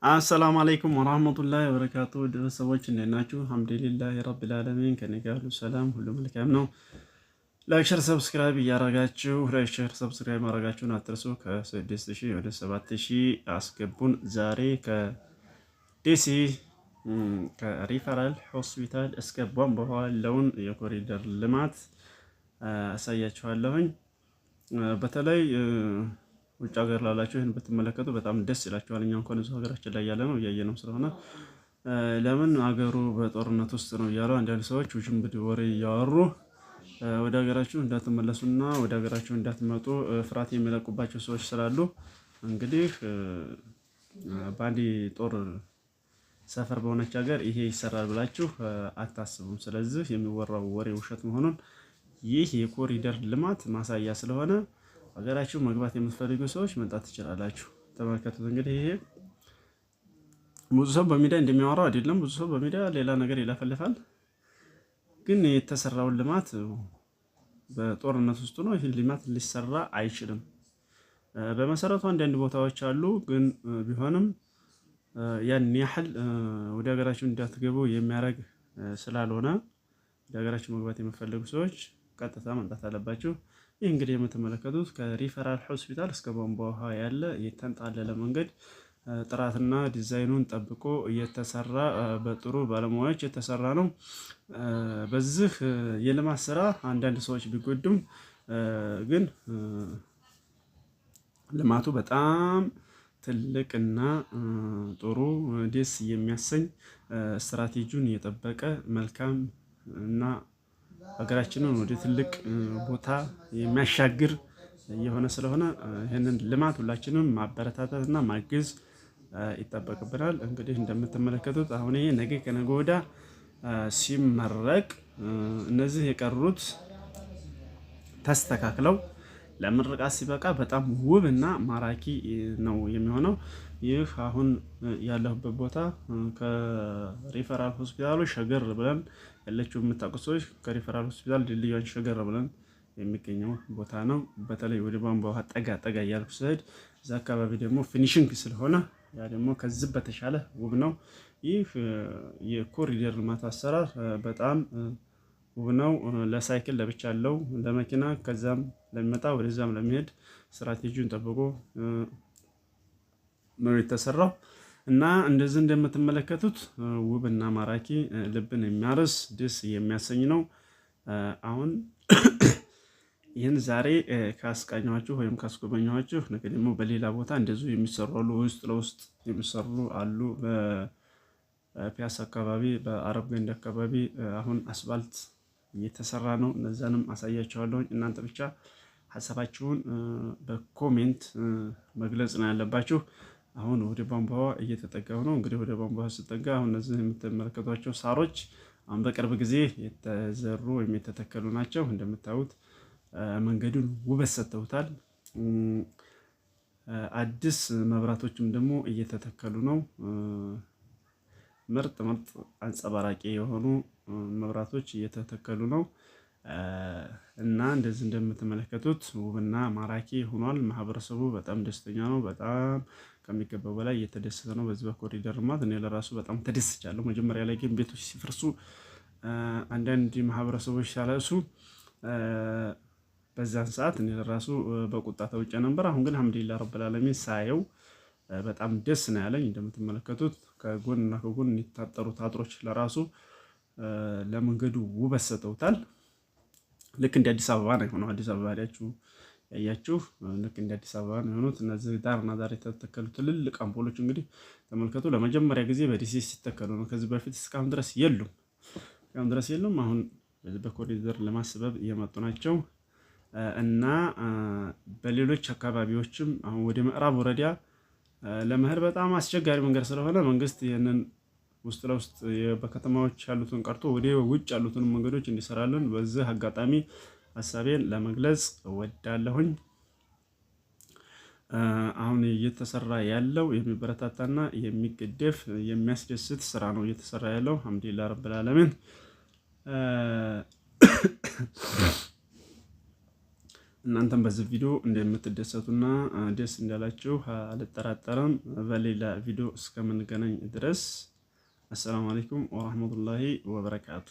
አሰላሙ አለይኩም ወራህመቱላሂ ወበረካቱ ሰዎች እንዴት ናችሁ? አልሐምዱሊላሂ ረቢል ዓለሚን ከኔ ጋር ሁሉ ሰላም ሁሉ መልካም ነው። ላይክ ሸር ሰብስክራይብ እያረጋችሁ ማድረጋችሁን አትርሱ። ከ6000 ወደ 7000 አስገቡን። ዛሬ ከዲሲ ከሪፈራል ሆስፒታል እስከ ቧንቧ ያለውን የኮሪደር ልማት አሳያችኋለሁኝ። በተለይ ውጭ ሀገር ላላችሁ ይህን ብትመለከቱ በጣም ደስ ይላችኋል። እኛ እንኳን እዚሁ ሀገራችን ላይ ያለ ነው እያየነው ስለሆነ ለምን ሀገሩ በጦርነት ውስጥ ነው እያሉ አንዳንድ ሰዎች ውዥንብድ ወሬ እያወሩ ወደ ሀገራችሁ እንዳትመለሱና ወደ ሀገራችሁ እንዳትመጡ ፍርሃት የሚለቁባቸው ሰዎች ስላሉ እንግዲህ በአንድ ጦር ሰፈር በሆነች ሀገር ይሄ ይሰራል ብላችሁ አታስቡም። ስለዚህ የሚወራው ወሬ ውሸት መሆኑን ይህ የኮሪደር ልማት ማሳያ ስለሆነ ሀገራችሁ መግባት የምትፈልጉ ሰዎች መምጣት ትችላላችሁ። ተመልከቱት። እንግዲህ ይሄ ብዙ ሰው በሚዲያ እንደሚያወራው አይደለም። ብዙ ሰው በሚዲያ ሌላ ነገር ይለፈልፋል። ግን የተሰራውን ልማት በጦርነት ውስጥ ነው። ይህ ልማት ሊሰራ አይችልም። በመሰረቱ አንዳንድ ቦታዎች አሉ፣ ግን ቢሆንም ያን ያህል ወደ ሀገራችሁ እንዳትገቡ የሚያደርግ ስላልሆነ ወደ ሀገራችሁ መግባት የምትፈልጉ ሰዎች ቀጥታ መምጣት አለባችሁ። ይህ እንግዲህ የምትመለከቱት ከሪፈራል ሆስፒታል እስከ ቧንቧ ውሃ ያለ የተንጣለለ መንገድ ጥራትና ዲዛይኑን ጠብቆ እየተሰራ በጥሩ ባለሙያዎች የተሰራ ነው። በዚህ የልማት ስራ አንዳንድ ሰዎች ቢጎዱም ግን ልማቱ በጣም ትልቅና ጥሩ ደስ የሚያሰኝ ስትራቴጂውን የጠበቀ መልካም እና ሀገራችንን ወደ ትልቅ ቦታ የሚያሻግር የሆነ ስለሆነ ይህንን ልማት ሁላችንም ማበረታታትና ማገዝ ይጠበቅብናል። እንግዲህ እንደምትመለከቱት አሁን ይሄ ነገ ከነገ ወዲያ ሲመረቅ እነዚህ የቀሩት ተስተካክለው ለምርቃት ሲበቃ በጣም ውብ እና ማራኪ ነው የሚሆነው። ይህ አሁን ያለሁበት ቦታ ከሪፈራል ሆስፒታሉ ሸገር ብለን ያለችው የምታውቁ ሰዎች ከሪፈራል ሆስፒታል ድልድዩን ሸገር ብለን የሚገኘው ቦታ ነው። በተለይ ወደ ቧንቧ ውሃ ጠጋ እያልኩ ስሄድ እዛ አካባቢ ደግሞ ፊኒሽንግ ስለሆነ ያ ደግሞ ከዚህ በተሻለ ውብ ነው። ይህ የኮሪደር ልማት አሰራር በጣም ውብ ነው። ለሳይክል ለብቻ አለው፣ ለመኪና ከዛም ለሚመጣ ወደዛም ለሚሄድ ስትራቴጂውን ጠብቆ ነው የተሰራው እና እንደዚህ እንደምትመለከቱት ውብና ማራኪ ልብን የሚያርስ ደስ የሚያሰኝ ነው። አሁን ይህን ዛሬ ካስቃኛችሁ ወይም ካስጎበኛችሁ ነገ ደግሞ በሌላ ቦታ እንደዚሁ የሚሰሩ አሉ፣ ውስጥ ለውስጥ የሚሰሩ አሉ። በፒያሳ አካባቢ፣ በአረብ ገንድ አካባቢ አሁን አስፋልት እየተሰራ ነው። እነዛንም አሳያችኋለሁ። እናንተ ብቻ ሀሳባችሁን በኮሜንት መግለጽ ነው ያለባችሁ። አሁን ወደ ቧንቧ እየተጠጋሁ ነው። እንግዲህ ወደ ቧንቧ ስጠጋ አሁን እነዚህ የምትመለከቷቸው ሳሮች አሁን በቅርብ ጊዜ የተዘሩ ወይም የተተከሉ ናቸው። እንደምታዩት መንገዱን ውበት ሰጥተውታል። አዲስ መብራቶችም ደግሞ እየተተከሉ ነው። ምርጥ አንጸባራቂ የሆኑ መብራቶች እየተተከሉ ነው እና እንደዚህ እንደምትመለከቱት ውብና ማራኪ ሆኗል። ማህበረሰቡ በጣም ደስተኛ ነው። በጣም ከሚገባው በላይ እየተደሰተ ነው በዚህ በኮሪደር ልማት። እኔ ለራሱ በጣም ተደስቻለሁ። መጀመሪያ ላይ ግን ቤቶች ሲፈርሱ አንዳንድ ማህበረሰቦች ሲያለቅሱ በዛን ሰዓት እኔ ለራሱ በቁጣ ተውጬ ነበር። አሁን ግን አልሐምዱሊላህ ረብል ዓለሚን ሳየው በጣም ደስ ነው ያለኝ። እንደምትመለከቱት ከጎንና ከጎን የታጠሩት አጥሮች ለራሱ ለመንገዱ ውበት ሰጠውታል። ልክ እንደ አዲስ አበባ ነው የሆነው። አዲስ አበባ ያያችሁ ልክ እንደ አዲስ አበባ ነው የሆኑት። እነዚህ ዳርና ዳር የተተከሉ ትልልቅ አምፖሎች እንግዲህ ተመልከቱ። ለመጀመሪያ ጊዜ በዲሲ ሲተከሉ ነው። ከዚህ በፊት እስካሁን ድረስ የሉም። አሁን በኮሪደር ለማስበብ እየመጡ ናቸው እና በሌሎች አካባቢዎችም አሁን ወደ ምዕራብ ወረዳ ለመሄድ በጣም አስቸጋሪ መንገድ ስለሆነ መንግስት ይህንን ውስጥ ለውስጥ በከተማዎች ያሉትን ቀርቶ ወደ ውጭ ያሉትን መንገዶች እንዲሰራልን በዚህ አጋጣሚ ሀሳቤን ለመግለጽ እወዳለሁኝ። አሁን እየተሰራ ያለው የሚበረታታና የሚገደፍ የሚያስደስት ስራ ነው እየተሰራ ያለው። አልሐምዱሊላህ ረብል ዓለሚን። እናንተም በዚህ ቪዲዮ እንደምትደሰቱና ደስ እንዳላችሁ አልጠራጠርም። በሌላ ቪዲዮ እስከምንገናኝ ድረስ አሰላሙ አለይኩም ወራህመቱላሂ ወበረካቱ።